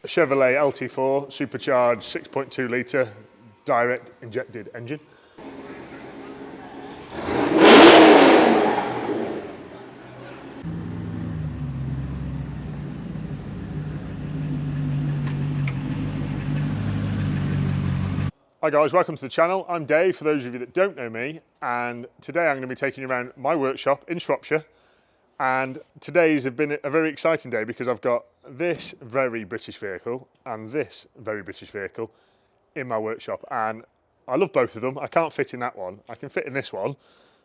a Chevrolet LT4 supercharged 6.2 litre direct injected engine. Hi guys, welcome to the channel. I'm Dave, for those of you that don't know me, and today I'm going to be taking you around my workshop in Shropshire. And today's been a very exciting day because I've got this very British vehicle and this very British vehicle in my workshop, and I love both of them. I can't fit in that one, I can fit in this one,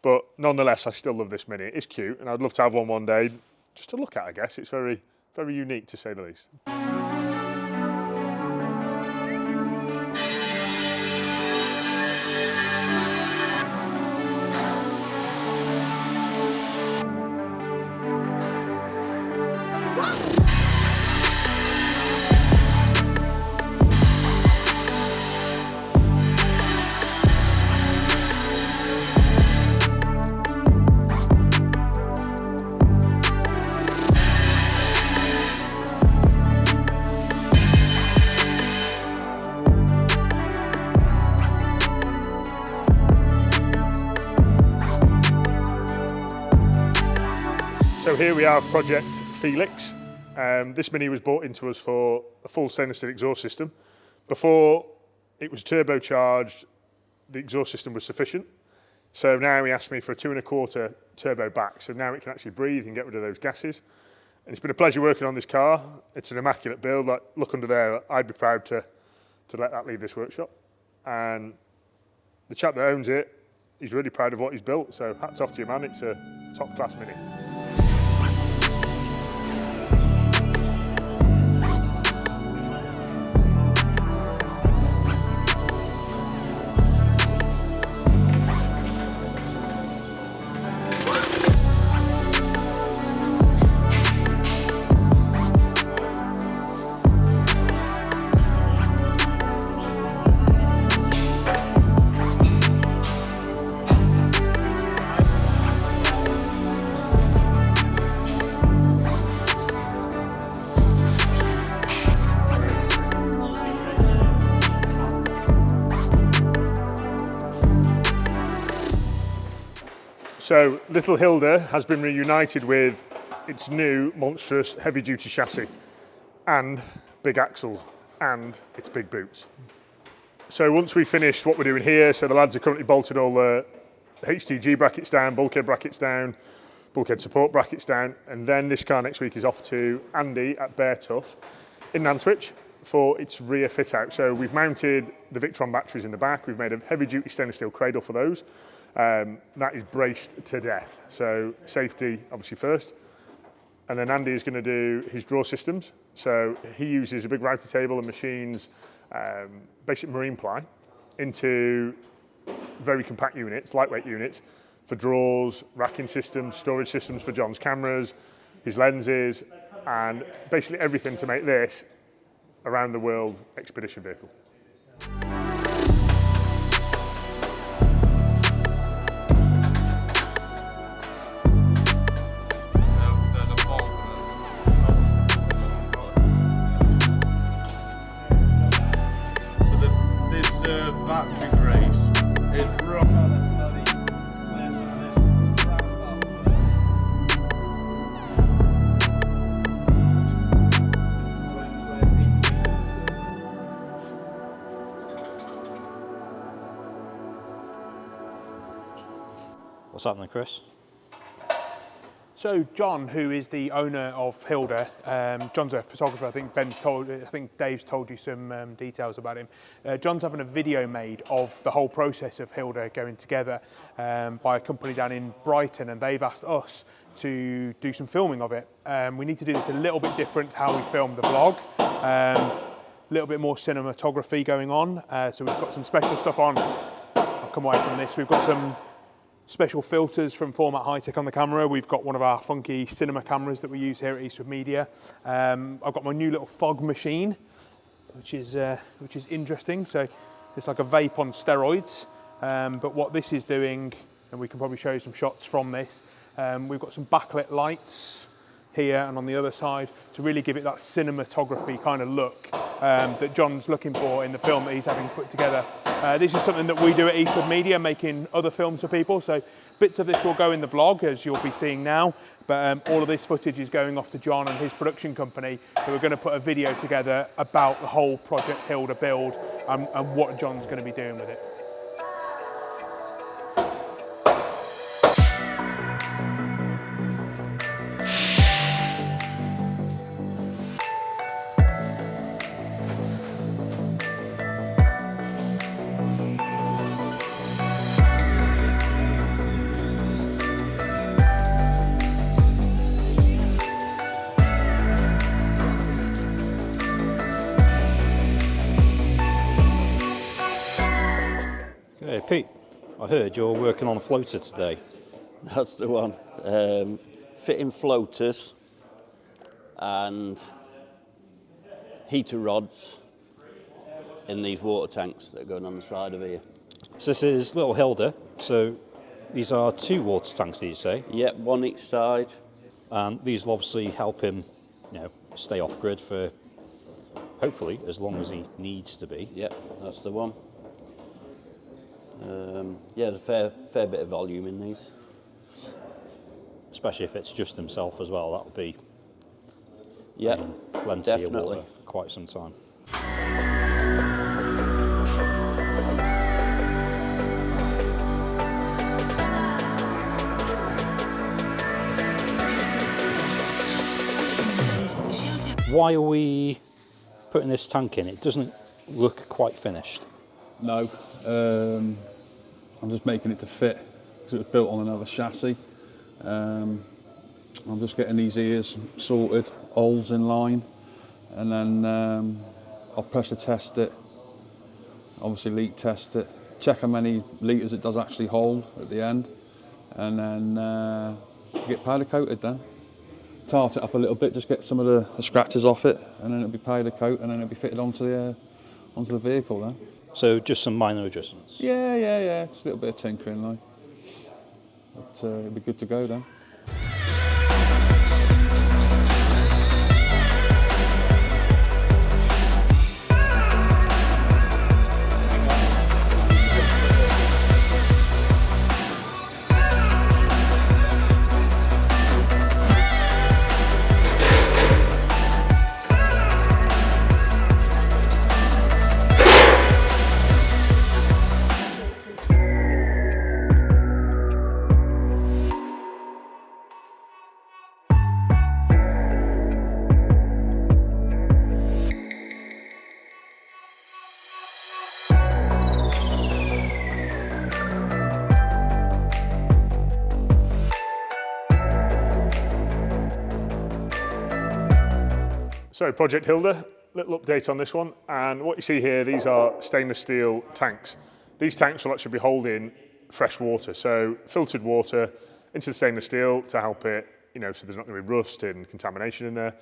but nonetheless I still love this Mini. It's cute and I'd love to have one day just to look at, I guess. It's very, very unique to say the least. So here we have Project Felix. This Mini was brought into us for a full stainless steel exhaust system. Before it was turbocharged, the exhaust system was sufficient. So now he asked me for a 2.25 turbo back. So now it can actually breathe and get rid of those gases. And it's been a pleasure working on this car. It's an immaculate build. Like, look under there, I'd be proud to let that leave this workshop. And the chap that owns it, he's really proud of what he's built. So hats off to you, man. It's a top class Mini. So Little Hilda has been reunited with its new monstrous heavy-duty chassis and big axles and its big boots. So once we finished what we're doing here, so the lads are currently bolted all the HTG brackets down, bulkhead brackets down, bulkhead support brackets down, and then this car next week is off to Andy at Bear Tough in Nantwich for its rear fit out. So we've mounted the Victron batteries in the back, we've made a heavy-duty stainless steel cradle for those. That is braced to death, so safety obviously first. And then Andy is going to do his draw systems. So he uses a big router table and machines basic marine ply into very compact units, lightweight units, for drawers, racking systems, storage systems for John's cameras, his lenses, and basically everything to make this a round the world expedition vehicle. What's happening, Chris? So John, who is the owner of Hilda, John's a photographer. I think Dave's told you some details about him. John's having a video made of the whole process of Hilda going together by a company down in Brighton, and they've asked us to do some filming of it. We need to do this a little bit different to how we filmed the vlog. A little bit more cinematography going on. So we've got some special stuff on. I'll come away from this. We've got some special filters from Formatt Hitech on the camera. We've got one of our funky cinema cameras that we use here at Eastwood Media. I've got my new little fog machine, which is interesting. So it's like a vape on steroids. But what this is doing, and we can probably show you some shots from this, we've got some backlit lights here and on the other side to really give it that cinematography kind of look that John's looking for in the film that he's having put together. This is something that we do at Eastwood Media, making other films for people. So bits of this will go in the vlog, as you'll be seeing now, but all of this footage is going off to John and his production company, who are going to put a video together about the whole Project Hilda build and what John's going to be doing with it. Hey Pete, I heard you're working on a floater today. That's the one. Fitting floaters and heater rods in these water tanks that are going on the side of here. So this is Little Hilda, so these are 2 water tanks, did you say? Yep, one each side. And these will obviously help him, you know, stay off grid for hopefully as long as he needs to be. Yep, that's the one. Yeah, there's a fair bit of volume in these. Especially if it's just himself as well, that would be Yeah, plenty definitely. of water for quite some time. Why are we putting this tank in? It doesn't look quite finished. No, I'm just making it to fit because it was built on another chassis. I'm just getting these ears sorted, holes in line, and then I'll pressure test it, obviously leak test it, check how many litres it does actually hold at the end, and then get powder coated then. Tart it up a little bit, just get some of the scratches off it, and then it'll be powder coat, and then it'll be fitted onto the vehicle then. So just some minor adjustments. Yeah, just a little bit of tinkering like. But it'll be good to go then. So Project Hilda, little update on this one. And what you see here, these are stainless steel tanks. These tanks will actually be holding fresh water, so filtered water into the stainless steel to help it, you know, so there's not going to be rust and contamination in there.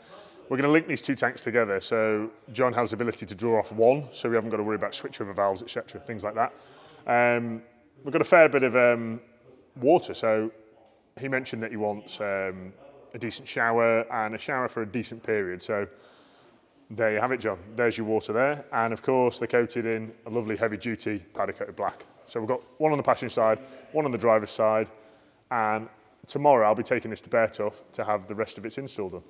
We're going to link these 2 tanks together, so John has the ability to draw off one, so we haven't got to worry about switchover valves, etc., things like that. We've got a fair bit of water, so he mentioned that he wants a decent shower and a shower for a decent period. So there you have it, John. There's your water there. And of course, they're coated in a lovely heavy duty powder coated black. So we've got one on the passenger side, one on the driver's side. And tomorrow I'll be taking this to Beartuff to have the rest of its install done.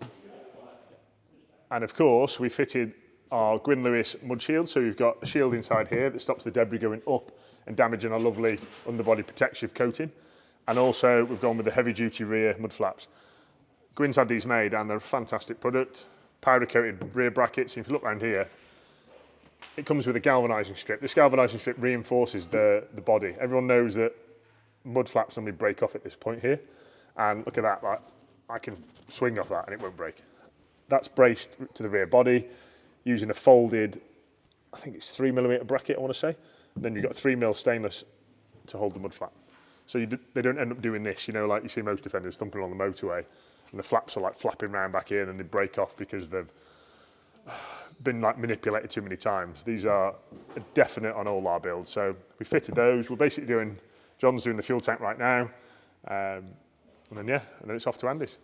And of course, we fitted our Gwyn Lewis mud shield. So we've got a shield inside here that stops the debris going up and damaging our lovely underbody protective coating. And also we've gone with the heavy duty rear mud flaps. Gwyn's had these made and they're a fantastic product. Powder coated rear brackets. If you look around here, it comes with a galvanising strip. This galvanising strip reinforces the body. Everyone knows that mud flaps normally break off at this point here. And look at that, like, I can swing off that and it won't break. That's braced to the rear body using a folded, I think it's 3mm bracket, I want to say. And then you've got 3mm stainless to hold the mud flap. So they don't end up doing this, you know, like you see most defenders thumping along the motorway. And the flaps are like flapping around back here and then they break off because they've been like manipulated too many times. These are a definite on all our builds. So we fitted those. We're basically doing, John's doing the fuel tank right now. And then it's off to Andy's.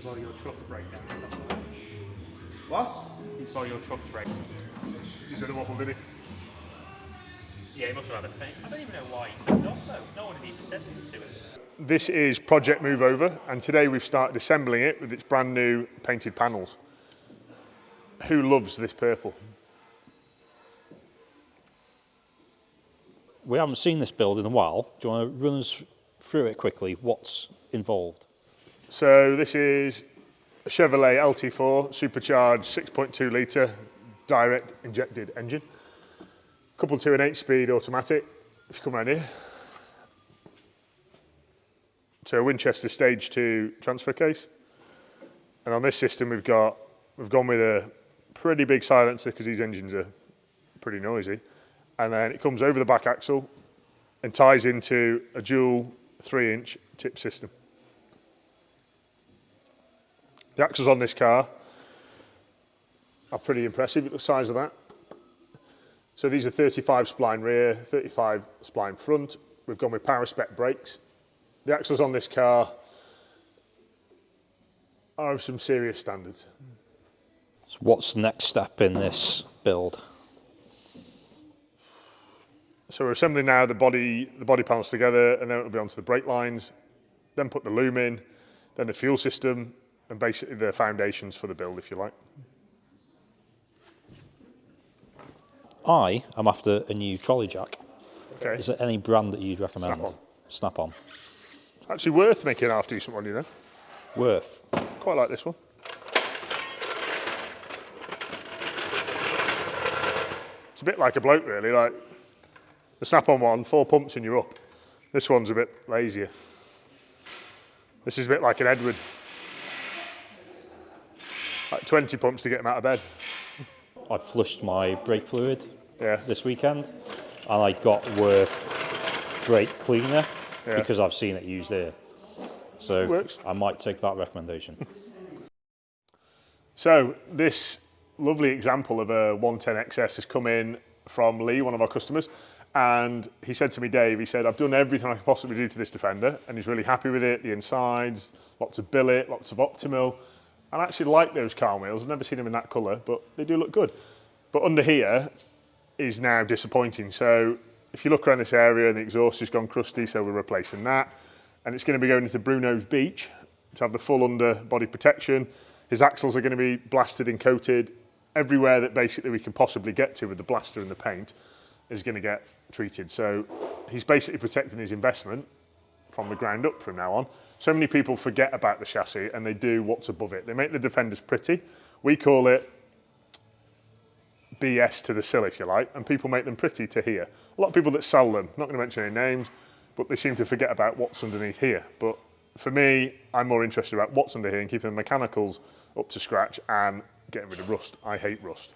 saw your truck break down. What? He saw your truck break. He's had a wobble, did he? Yeah, he must have had a thing. I don't even know why he kicked off though. No one had even said this to us. This is Project Move Over, and today we've started assembling it with its brand new painted panels. Who loves this purple? We haven't seen this build in a while. Do you want to run us through it quickly? What's involved? So this is a Chevrolet LT4 supercharged 6.2 litre direct injected engine, coupled to an 8-speed automatic. If you come around here, to a Winchester Stage 2 transfer case, and on this system we've gone with a pretty big silencer because these engines are pretty noisy, and then it comes over the back axle and ties into a dual 3-inch tip system. The axles on this car are pretty impressive at the size of that. So these are 35 spline rear, 35 spline front. We've gone with power spec brakes. The axles on this car are of some serious standards. So what's the next step in this build? So we're assembling now the body panels together, and then it'll be onto the brake lines, then put the loom in, then the fuel system, and basically the foundations for the build, if you like. I am after a new trolley jack. Okay. Is there any brand that you'd recommend? Snap-on. Snap-on. Actually worth making a half decent one, you know. Worth. Quite like this one. It's a bit like a bloke, really. Like the Snap-on one, 4 pumps and you're up. This one's a bit lazier. This is a bit like an Edward. Like 20 pumps to get him out of bed. I flushed my brake fluid Yeah. this weekend, and I got Worth brake cleaner Yeah. because I've seen it used here. So Works. I might take that recommendation. So this lovely example of a 110 XS has come in from Lee, one of our customers, and he said to me, Dave, he said, I've done everything I could possibly do to this Defender, and he's really happy with it, the insides, lots of billet, lots of optimal. I actually like those car wheels. I've never seen them in that colour, but they do look good. But under here is now disappointing. So if you look around this area, the exhaust has gone crusty, so we're replacing that. And it's going to be going into Bruno's Beach to have the full underbody protection. His axles are going to be blasted and coated. Everywhere that basically we can possibly get to with the blaster and the paint is going to get treated. So he's basically protecting his investment from the ground up from now on. So many people forget about the chassis and they do what's above it. They make the Defenders pretty. We call it BS to the sill, if you like, and people make them pretty to here. A lot of people that sell them, not going to mention any names, but they seem to forget about what's underneath here. But for me, I'm more interested about what's under here and keeping the mechanicals up to scratch and getting rid of rust. I hate rust.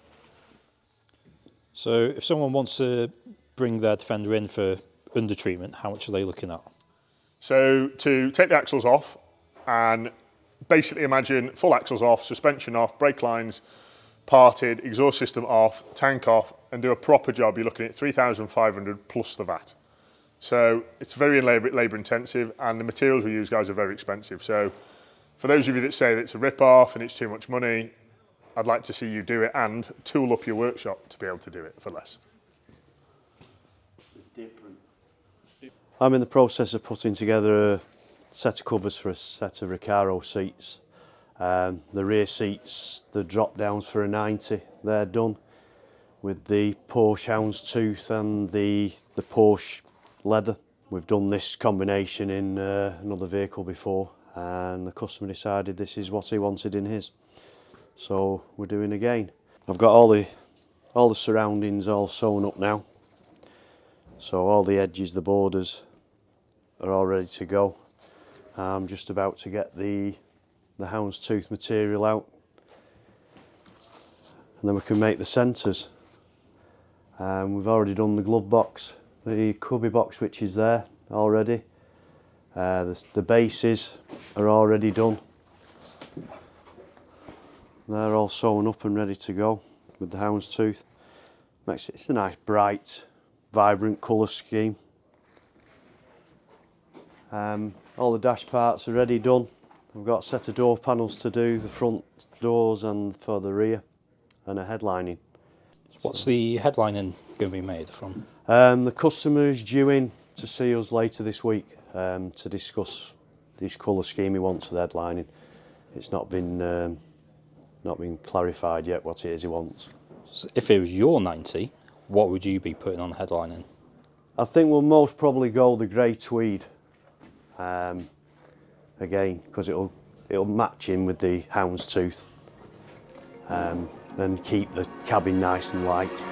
So if someone wants to bring their Defender in for under treatment, how much are they looking at? So to take the axles off and basically imagine full axles off, suspension off, brake lines parted, exhaust system off, tank off, and do a proper job, you're looking at 3,500 plus the VAT. So it's very labour intensive, and the materials we use, guys, are very expensive. So for those of you that say that it's a rip-off and it's too much money, I'd like to see you do it and tool up your workshop to be able to do it for less. I'm in the process of putting together a set of covers for a set of Recaro seats. The rear seats, the drop downs for a 90, they're done with the Porsche houndstooth and the Porsche leather. We've done this combination in another vehicle before, and the customer decided this is what he wanted in his. So we're doing again. I've got all the surroundings all sewn up now. So all the edges, the borders are all ready to go. I'm just about to get the houndstooth material out, and then we can make the centres. We've already done the glove box, the cubby box which is there already. The bases are already done. They're all sewn up and ready to go with the houndstooth. It's a nice bright, vibrant colour scheme. All the dash parts are ready done. I've got a set of door panels to do, the front doors and for the rear, and a headlining. What's the headlining going to be made from? The customer is due in to see us later this week to discuss this colour scheme he wants for the headlining. It's not been clarified yet what it is he wants. So if it was your 90, what would you be putting on the headlining? I think we'll most probably go the grey tweed again, because it'll match in with the houndstooth and keep the cabin nice and light.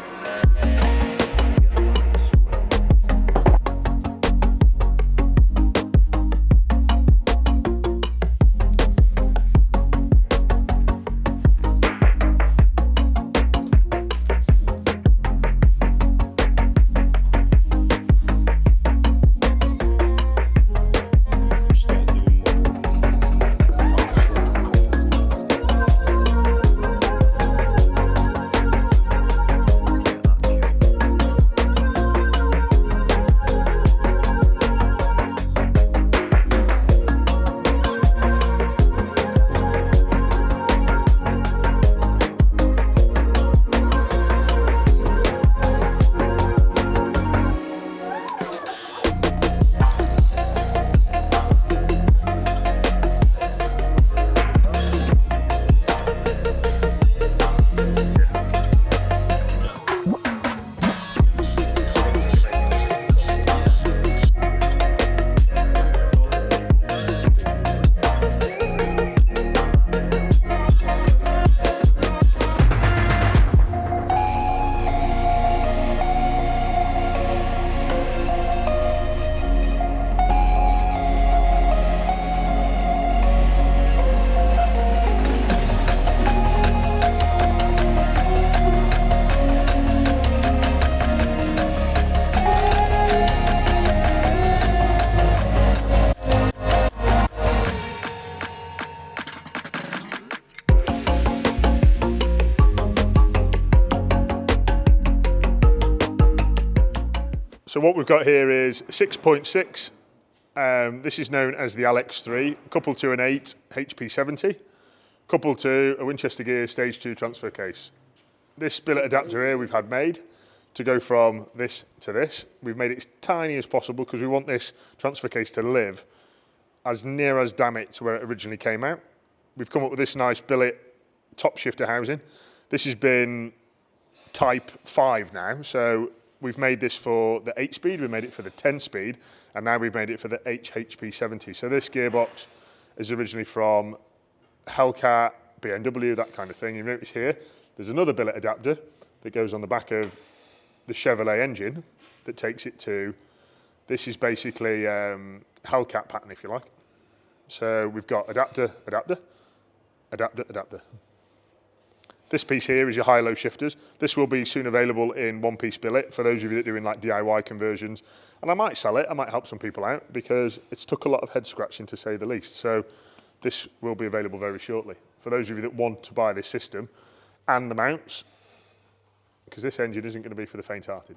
So what we've got here is 6.6. This is known as the LX3, coupled to an 8 HP70, coupled to a Winchester Gears Stage 2 transfer case. This billet adapter here we've had made to go from this to this. We've made it as tiny as possible because we want this transfer case to live as near as damn it to where it originally came out. We've come up with this nice billet top shifter housing. This has been type 5 now, so we've made this for the 8-speed, we made it for the 10-speed, and now we've made it for the HP70. So this gearbox is originally from Hellcat, BMW, that kind of thing. You notice here, there's another billet adapter that goes on the back of the Chevrolet engine that takes it to, this is basically Hellcat pattern, if you like. So we've got adapter, adapter, adapter, adapter. This piece here is your high-low shifters. This will be soon available in one-piece billet for those of you that are doing like DIY conversions. And I might sell it, I might help some people out because it's took a lot of head scratching to say the least. So this will be available very shortly. For those of you that want to buy this system and the mounts, because this engine isn't going to be for the faint-hearted.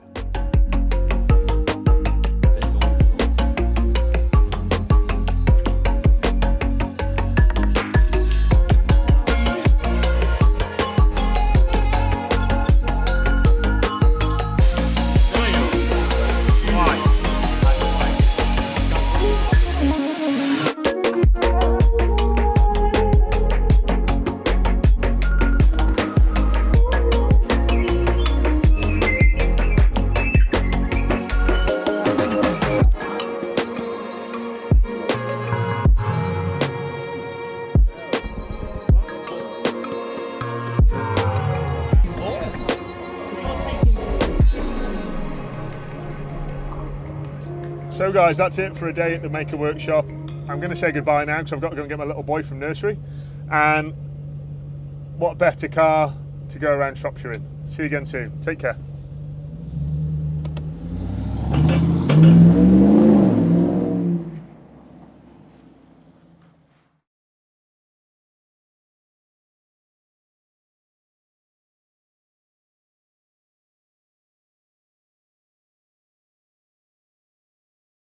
So guys, that's it for a day at the Mahker workshop. I'm going to say goodbye now because I've got to go and get my little boy from nursery. And what better car to go around Shropshire in. See you again soon. Take care.